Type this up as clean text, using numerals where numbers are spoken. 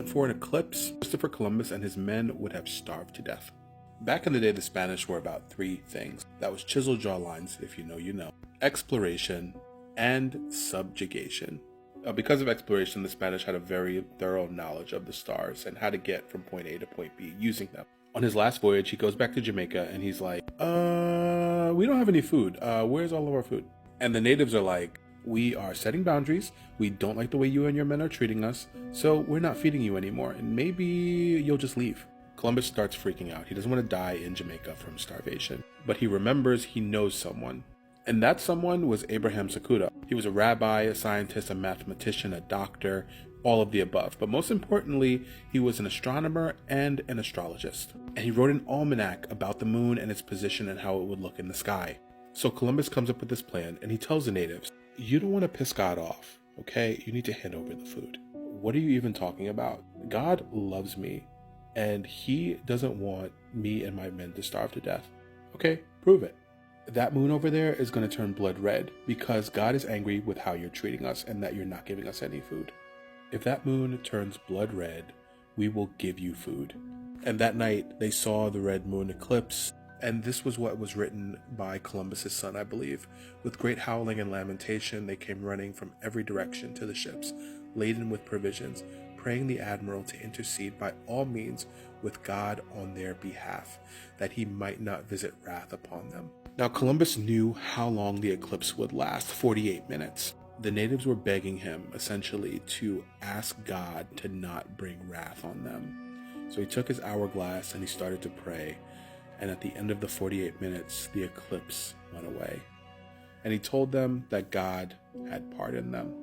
For an eclipse, Christopher Columbus and his men would have starved to death. Back in the day, the Spanish were about three things. That was chiseled jawlines, if you know, you know, exploration, and subjugation. Because of exploration, the Spanish had a very thorough knowledge of the stars and how to get from point A to point B using them. On his last voyage, he goes back to Jamaica and he's like, we don't have any food. Where's all of our food? And the natives are like, we are setting boundaries. We don't like the way you and your men are treating us, so we're not feeding you anymore, and maybe you'll just leave. Columbus starts freaking out. He doesn't want to die in Jamaica from starvation, but he remembers he knows someone. And that someone was Abraham Sakuda. He was a rabbi, a scientist, a mathematician, a doctor, all of the above. But most importantly, he was an astronomer and an astrologist. And he wrote an almanac about the moon and its position and how it would look in the sky. So Columbus comes up with this plan, and he tells the natives, you don't want to piss God off, okay? You need to hand over the food. What are you even talking about? God loves me, and he doesn't want me and my men to starve to death. Okay, prove it. That moon over there is going to turn blood red because God is angry with how you're treating us and that you're not giving us any food. If that moon turns blood red, we will give you food. And that night, they saw the red moon eclipse. And this was what was written by Columbus's son, I believe. With great howling and lamentation, they came running from every direction to the ships, laden with provisions, praying the admiral to intercede by all means with God on their behalf, that he might not visit wrath upon them. Now, Columbus knew how long the eclipse would last, 48 minutes. The natives were begging him, essentially, to ask God to not bring wrath on them. So he took his hourglass and he started to pray. And at the end of the 48 minutes, the eclipse went away. And he told them that God had pardoned them.